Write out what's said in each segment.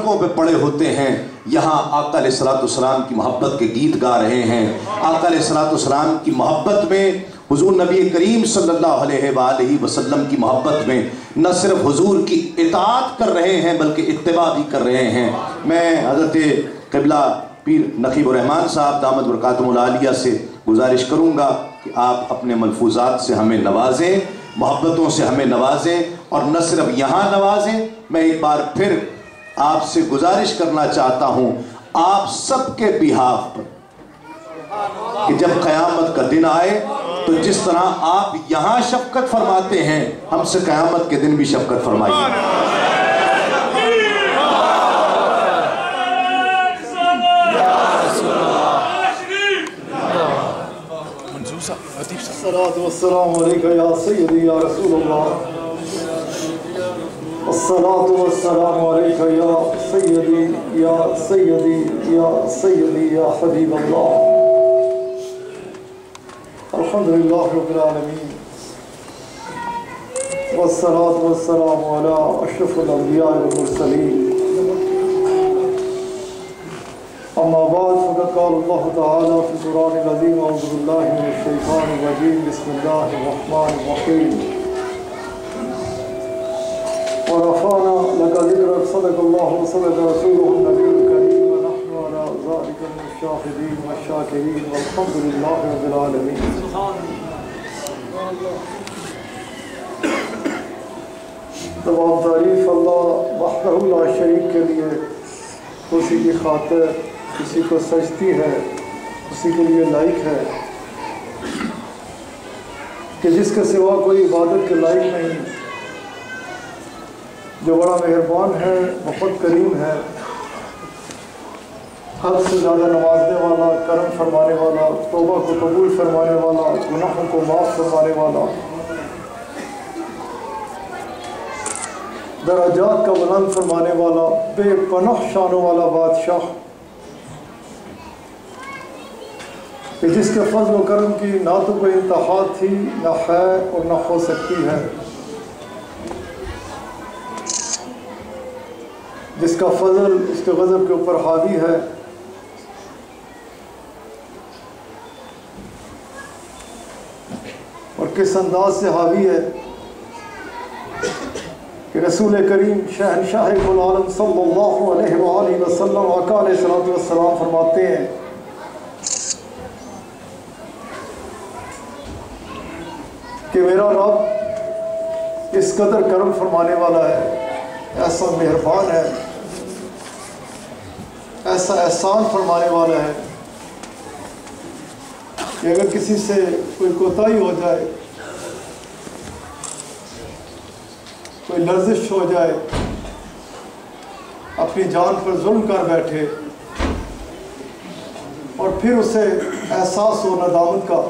سڑکوں پہ پڑے ہوتے ہیں، یہاں آقا علیہ الصلوۃ والسلام کی محبت کے گیت گا رہے ہیں۔ آقا علیہ الصلوۃ والسلام کی محبت میں، حضور نبی کریم صلی اللہ علیہ وآلہ وسلم کی محبت میں نہ صرف حضور کی اطاعت کر رہے ہیں بلکہ اتباع بھی کر رہے ہیں۔ میں حضرت قبلہ پیر نقیب الرحمان صاحب دامت برکاتہم العالیہ سے گزارش کروں گا کہ آپ اپنے ملفوظات سے ہمیں نوازیں، محبتوں سے ہمیں نوازیں، اور نہ صرف یہاں نوازیں، میں ایک بار پھر آپ سے گزارش کرنا چاہتا ہوں آپ سب کے بیہاف پر کہ جب قیامت کا دن آئے تو جس طرح آپ یہاں شفقت فرماتے ہیں، ہم سے قیامت کے دن بھی شفقت فرمائیے۔ الصلاة والسلام علیکہ یا سیدی یا رسول اللہ، الصلاة والسلام علیکہ یا سیدی یا سیدی یا سیدی یا حبیب اللہ، الحمدللہ رب العالمین، والصلاة والسلام علی اشرف الانبیاء والمرسلین، اما بعد فقد قال اللہ تعالی فی القرآن العظیم اعوذ باللہ من الشیطان الرجیم بسم اللہ الرحمن الرحیم ورفعنا لك ذکرک صدق اللہ وصدق رسولہ النبی الکریم ونحن علی ذلک من الشاہدین والشاکرین والحمد للہ رب العالمین۔ تمام تعریف اللہ وحدہ لا شریک کے لیے، اسی کی خاطر کسی کو سجتی ہے، اسی کے لیے لائق ہے کہ جس کے سوا کوئی عبادت کے لائق نہیں، جو بڑا مہربان ہے، بہت کریم ہے، حد سے زیادہ نوازنے والا، کرم فرمانے والا، توبہ کو قبول فرمانے والا، گناہوں کو معاف فرمانے والا، درجات کا بلند فرمانے والا، بے پناہ شانوں والا بادشاہ، کہ جس کے فضل و کرم کی نہ تو کوئی انتہا تھی، نہ ہے اور نہ ہو سکتی ہے، جس کا فضل اس کے غضب کے اوپر حاوی ہے، اور کس انداز سے حاوی ہے کہ رسول کریم شہنشاہ العالم صلی اللہ علیہ وآلہ وسلم آقا علیہ الصلوۃ والسلام فرماتے ہیں کہ میرا رب اس قدر کرم فرمانے والا ہے، ایسا مہربان ہے، ایسا احسان فرمانے والا ہے کہ اگر کسی سے کوئی کوتاہی ہو جائے، کوئی لرزش ہو جائے، اپنی جان پر ظلم کر بیٹھے اور پھر اسے احساس ہو ندامت کا،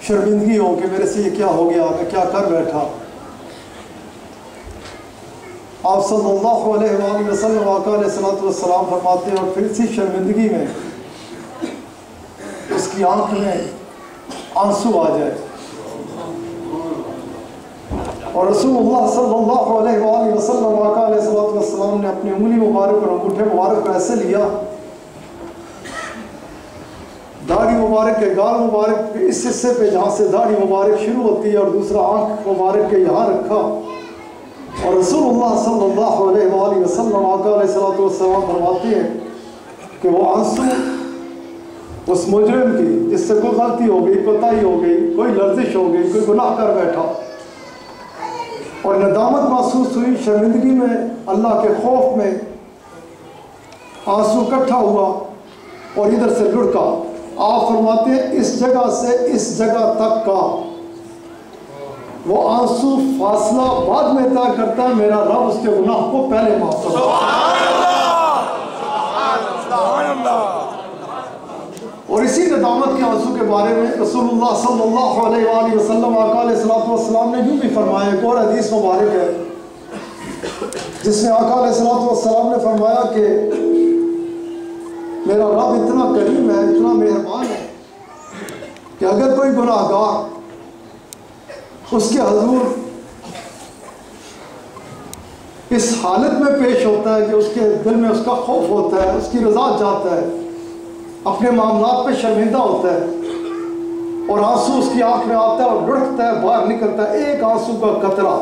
شرمندگی ہو کہ میرے سے یہ کیا ہو گیا، میں کیا کر بیٹھا، آپ صلی اللہ علیہ وآلہ وسلم آقا علیہ الصلوۃ والسلام فرماتے ہیں اور پھر اسی شرمندگی میں اس کی آنکھ میں آنسو آ جائے، اور رسول اللہ صلی اللہ علیہ وآلہ وسلم آقا علیہ الصلوۃ والسلام نے اپنی انگلی مبارک اور انگوٹھے مبارک کو ایسے لیا، داڑھی مبارک کے گال مبارک کے اس حصے پہ جہاں سے داڑھی مبارک شروع ہوتی ہے اور دوسرا آنکھ مبارک کے یہاں رکھا، اور رسول اللہ صلی اللہ علیہ وآلہ وسلم آقا علیہ الصلوۃ والسلام فرماتے ہیں کہ وہ آنسو اس مجرم کی جس سے کوئی غلطی ہو گئی، کوتاہی ہو گئی، کوئی لرزش ہو گئی، کوئی گناہ کر بیٹھا اور ندامت محسوس ہوئی، شرمندگی میں، اللہ کے خوف میں آنسو اکٹھا ہوا اور ادھر سے لڑکا، آپ فرماتے ہیں اس جگہ سے اس جگہ تک کا وہ آنسو فاصلہ بعد میں طے کرتا ہے، میرا رب اس کے گناہ کو پہلے معاف کرتا ہے۔ اور اسی ندامت کے آنسو کے بارے میں رسول اللہ صلی اللہ علیہ وآلہ وسلم آقا علیہ الصلوۃ والسلام نے یوں بھی فرمایا، ایک اور حدیث مبارک ہے جس میں آقا علیہ الصلوۃ والسلام نے فرمایا کہ میرا رب اتنا کریم ہے، اتنا مہربان ہے کہ اگر کوئی گناہ گار اس کے حضور اس حالت میں پیش ہوتا ہے کہ اس کے دل میں اس کا خوف ہوتا ہے، اس کی رضا چاہتا ہے، اپنے معاملات پہ شرمندہ ہوتا ہے، اور آنسو اس کی آنکھ میں آتا ہے اور لڑکتا ہے، باہر نکلتا ہے ایک آنسو کا قطرہ۔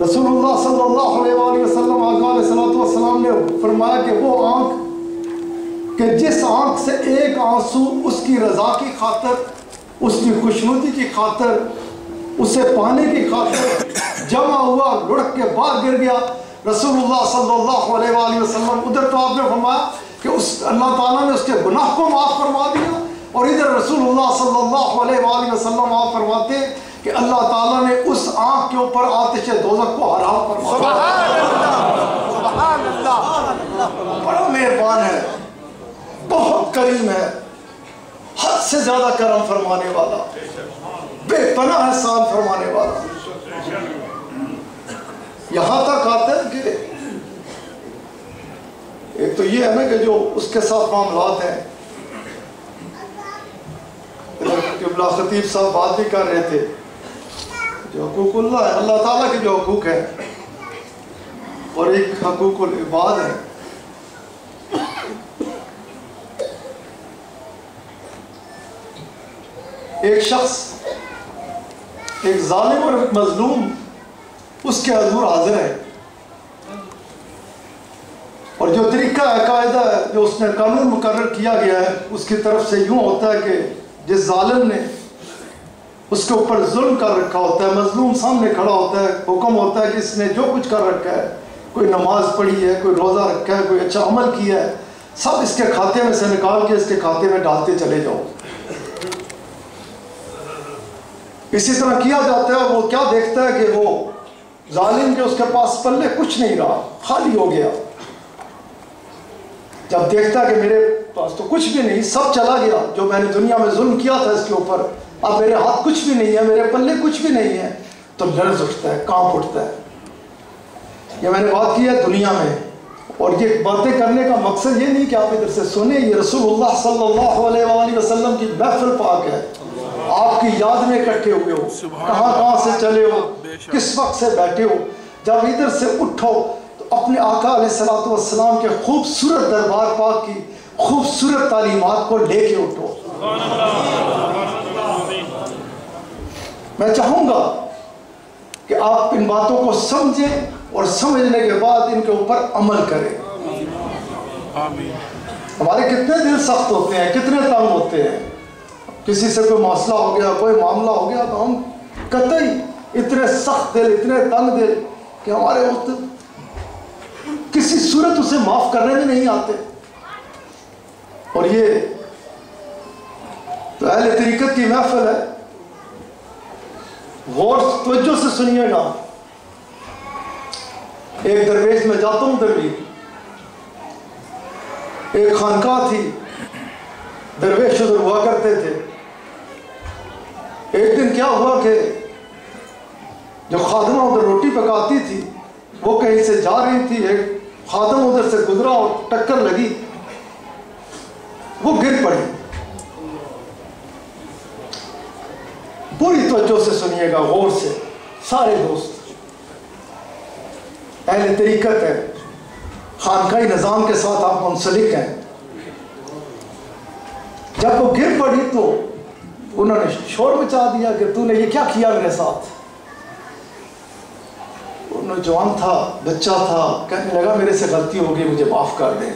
رسول اللہ صلی اللہ علیہ وآلہ وسلم آقا علیہ السلام نے فرمایا کہ وہ آنکھ کہ جس آنکھ سے ایک آنسو اس کی رضا کی خاطر، اس کی خوشنودی کی خاطر، اسے پانے کی خاطر جمع ہوا، لڑک کے باہر گر گیا، رسول اللہ صلی اللہ علیہ وآلہ وسلم ادھر تو آپ نے فرمایا کہ اللہ تعالیٰ نے اس کے گناہ کو معاف فرما دیا، اور ادھر رسول اللہ صلی اللہ علیہ وآلہ وسلم آپ فرماتے کہ اللہ تعالیٰ نے اس آنکھ کے اوپر آتش دوزخ کو حرام فرما دیا۔ سبحان اللہ، بڑا مہربان ہے، بہت کریم ہے، حد سے زیادہ کرم فرمانے والا، بے پناہ احسان فرمانے والا۔ یہاں تک آتا ہے کہ ایک تو یہ ہے نا کہ جو اس کے ساتھ معاملات ہیں، قبلہ خطیب صاحب بات بھی کر رہے تھے، جو حقوق اللہ ہے، اللہ تعالیٰ کے جو حقوق ہیں، اور ایک حقوق العباد ہے۔ ایک شخص، ایک ظالم اور ایک مظلوم اس کے حضور حاضر ہے، اور جو طریقہ ہے، قاعدہ ہے، جو اس نے قانون مقرر کیا گیا ہے، اس کی طرف سے یوں ہوتا ہے کہ جس ظالم نے اس کے اوپر ظلم کر رکھا ہوتا ہے، مظلوم سامنے کھڑا ہوتا ہے، حکم ہوتا ہے کہ اس نے جو کچھ کر رکھا ہے، کوئی نماز پڑھی ہے، کوئی روزہ رکھا ہے، کوئی اچھا عمل کیا ہے، سب اس کے کھاتے میں سے نکال کے اس کے کھاتے میں ڈالتے چلے جاؤ۔ اسی طرح کیا جاتا ہے، اور وہ کیا دیکھتا ہے کہ وہ ظالم کے اس کے پاس پلے کچھ نہیں رہا، خالی ہو گیا۔ جب دیکھتا ہے کہ میرے پاس تو کچھ بھی نہیں، سب چلا گیا، جو میں نے دنیا میں ظلم کیا تھا اس کے اوپر، اب میرے ہاتھ کچھ بھی نہیں ہے، میرے پلے کچھ بھی نہیں ہے، تو لرز اٹھتا ہے، کانپ اٹھتا ہے۔ یہ میں نے بات کی ہے دنیا میں، اور یہ باتیں کرنے کا مقصد یہ نہیں کہ آپ ادھر سے سنیں، یہ رسول اللہ صلی اللہ علیہ وآلہ وسلم کی محفل پاک ہے، آپ کی یاد میں اکٹھے ہوئے ہو، کہاں کہاں سے چلے ہو، کس وقت سے بیٹھے ہو، جب ادھر سے اٹھو تو اپنے آقا علیہ السلام کے خوبصورت دربار پاک کی خوبصورت تعلیمات کو لے کے اٹھو۔ میں چاہوں گا کہ آپ ان باتوں کو سمجھیں اور سمجھنے کے بعد ان کے اوپر عمل کریں۔ ہمارے کتنے دل سخت ہوتے ہیں، کتنے تنگ ہوتے ہیں، کسی سے کوئی مسئلہ ہو گیا، کوئی معاملہ ہو گیا تو ہم قطعی اتنے سخت دل، اتنے تنگ دل کہ ہمارے وقت کسی صورت اسے معاف کرنے میں نہیں آتے۔ اور یہ تو اہل طریقت کی محفل ہے، غور توجہ سے سنیے گا۔ ایک درویش میں جاتا ہوں، درویش ایک خانقاہ تھی، درویش ادھر ہوا کرتے تھے۔ ایک دن کیا ہوا کہ جو خادمہ ادھر روٹی پکاتی تھی وہ کہیں سے جا رہی تھی، ایک خادم ادھر سے گزرا اور ٹکر لگی، وہ گر پڑی۔ پوری توجہ سے سنیے گا، غور سے، سارے دوست، اہل طریقت ہے، خانقاہی نظام کے ساتھ آپ منسلک ہیں۔ جب وہ گر پڑی تو انہوں نے شور مچا دیا کہ تو نے یہ کیا کیا میرے ساتھ۔ نوجوان تھا، بچہ تھا، کہنے لگا میرے سے غلطی ہو گئی، مجھے معاف کر دیں۔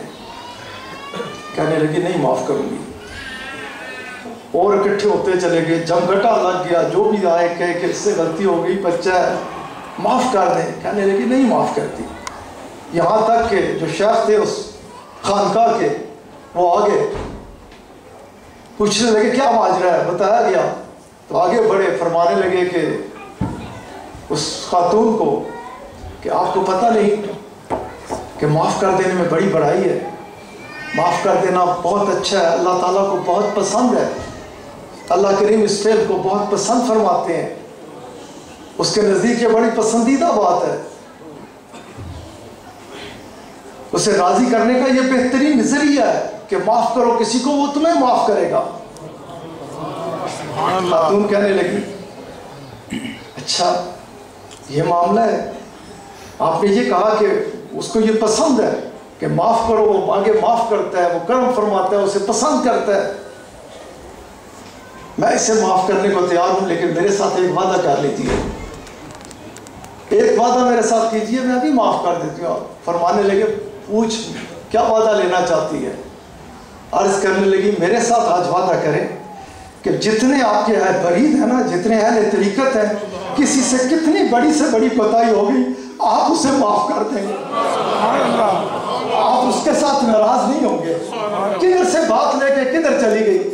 کہنے لگی نہیں معاف کروں گی، اور اکٹھے ہوتے چلے گئے، جمگھٹا لگ گیا، جو بھی آئے کہے کہ اس سے غلطی ہو گئی، بچہ ہے، معاف کر دیں۔ کہنے لگی نہیں معاف کرتی۔ یہاں تک کہ جو شیخ تھے اس خانقاہ کے، وہ آگے پوچھنے لگے کیا ماجرا ہے، بتایا گیا تو آگے بڑھے، فرمانے لگے کہ اس خاتون کو کہ آپ کو پتہ نہیں کہ معاف کر دینے میں بڑی بڑائی ہے، معاف کر دینا بہت اچھا ہے، اللہ تعالیٰ کو بہت پسند ہے، اللہ کریم اس فعل کو بہت پسند فرماتے ہیں، اس کے نزدیک یہ بڑی پسندیدہ بات ہے، اسے راضی کرنے کا یہ بہترین ذریعہ ہے کہ معاف کرو کسی کو، وہ تمہیں معاف کرے گا۔ خاتون کہنے لگی اچھا یہ معاملہ ہے، آپ نے یہ کہا کہ اس کو یہ پسند ہے کہ معاف کرو، وہ مانگے معاف کرتا ہے، وہ کرم فرماتا ہے، اسے پسند کرتا ہے۔ میں اسے معاف کرنے کو تیار ہوں، لیکن میرے ساتھ ایک وعدہ کر لیجیے، ایک وعدہ میرے ساتھ کیجیے، میں ابھی معاف کر دیتی ہوں۔ فرمانے لگے پوچھ کیا وعدہ لینا چاہتی ہے؟ عرض کرنے لگی میرے ساتھ آج وعدہ کریں کہ جتنے آپ کے برید ہیں نا، جتنے اہل طریقت ہیں، کسی سے کتنی بڑی سے بڑی کوتاہی ہوگی آپ اسے معاف کر دیں گے، آپ اس کے ساتھ ناراض نہیں ہوں گے۔ کدھر سے بات لے کے کدھر چلی گئی؟